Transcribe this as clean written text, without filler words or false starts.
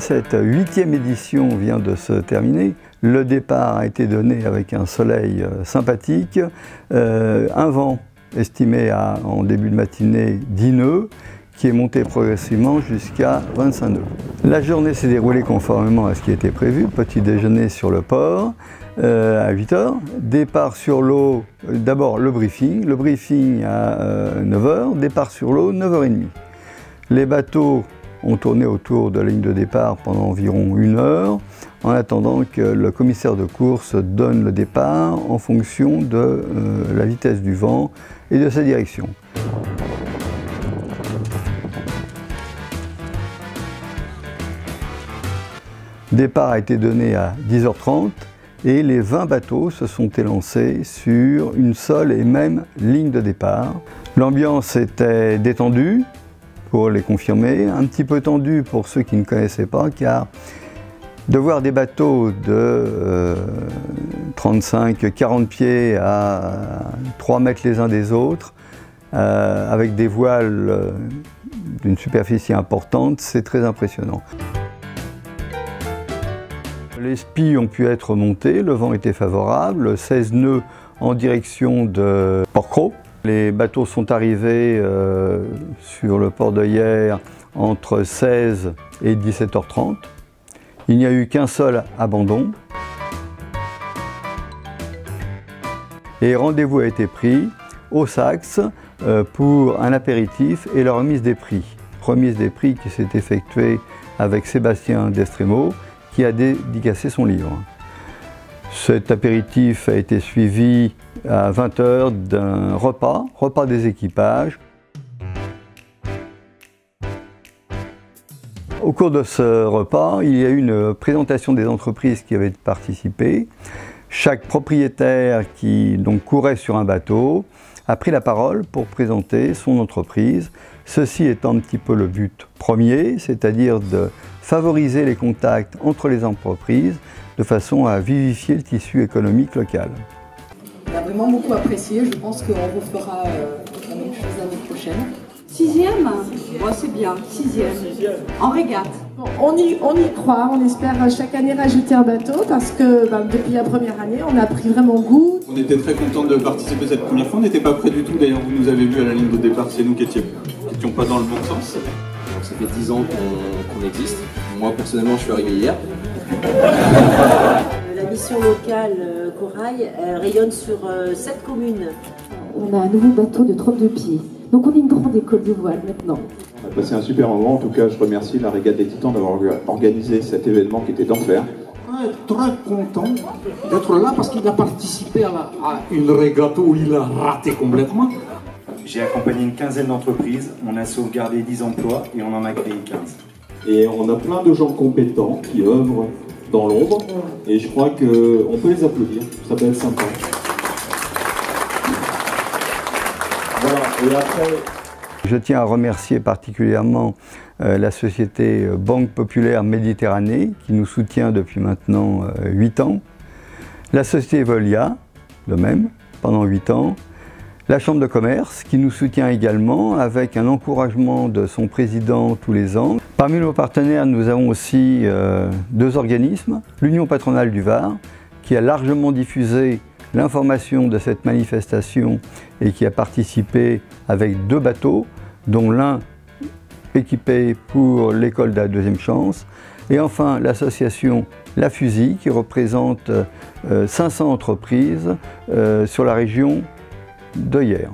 cette 8e édition vient de se terminer. Le départ a été donné avec un soleil sympathique, un vent estimé en début de matinée 10 nœuds, qui est monté progressivement jusqu'à 25 nœuds. La journée s'est déroulée conformément à ce qui était prévu. Petit déjeuner sur le port à 8 h. Départ sur l'eau, d'abord le briefing à 9 h, départ sur l'eau 9 h 30. Les bateaux ont tourné autour de la ligne de départ pendant environ 1 heure, en attendant que le commissaire de course donne le départ en fonction de la vitesse du vent et de sa direction. Le départ a été donné à 10 h 30 et les 20 bateaux se sont élancés sur une seule et même ligne de départ. L'ambiance était détendue, pour les confirmer, un petit peu tendue pour ceux qui ne connaissaient pas, car de voir des bateaux de 35-40 pieds à 3 mètres les uns des autres, avec des voiles d'une superficie importante, c'est très impressionnant. Les spies ont pu être montés, le vent était favorable, 16 nœuds en direction de Port-Cros. Les bateaux sont arrivés sur le port de Hyères entre 16 et 17 h 30. Il n'y a eu qu'un seul abandon. Et rendez-vous a été pris au Saxe pour un apéritif et la remise des prix. Remise des prix qui s'est effectuée avec Sébastien Destremo, qui a dédicacé son livre. Cet apéritif a été suivi à 20 h d'un repas des équipages. Au cours de ce repas, il y a eu une présentation des entreprises qui avaient participé. Chaque propriétaire qui courait sur un bateau a pris la parole pour présenter son entreprise. Ceci étant un petit peu le but premier, c'est-à-dire de favoriser les contacts entre les entreprises de façon à vivifier le tissu économique local. On a vraiment beaucoup apprécié, je pense qu'on refera la même chose l'année prochaine. 6e, bon, c'est bien, 6e, en régate. Bon, on y croit, on espère chaque année rajouter un bateau parce que depuis la première année, on a pris vraiment goût. On était très contents de participer cette première fois, on n'était pas prêts du tout, d'ailleurs vous nous avez vu à la ligne de départ, c'est nous qui n'étions pas dans le bon sens. Donc ça fait 10 ans qu'on existe, moi personnellement je suis arrivé hier. La mission locale Corail rayonne sur 7 communes. On a un nouveau bateau de 32 pieds. Donc on est une grande école de voile maintenant. On a passé un super moment, en tout cas je remercie la Régate des Titans d'avoir organisé cet événement qui était d'enfer. On est très content d'être là parce qu'il a participé à une régate où il a raté complètement. J'ai accompagné une quinzaine d'entreprises, on a sauvegardé 10 emplois et on en a créé 15. Et on a plein de gens compétents qui œuvrent dans l'ombre et je crois qu'on peut les applaudir, ça peut être sympa. Voilà, et après... Je tiens à remercier particulièrement la société Banque Populaire Méditerranée qui nous soutient depuis maintenant 8 ans, la société Veolia, de même, pendant 8 ans, la Chambre de commerce qui nous soutient également avec un encouragement de son président tous les ans. Parmi nos partenaires, nous avons aussi 2 organismes, l'Union patronale du Var qui a largement diffusé l'information de cette manifestation et qui a participé avec 2 bateaux, dont l'un équipé pour l'école de la deuxième chance, et enfin l'association La Fusil qui représente 500 entreprises sur la région de Hyères.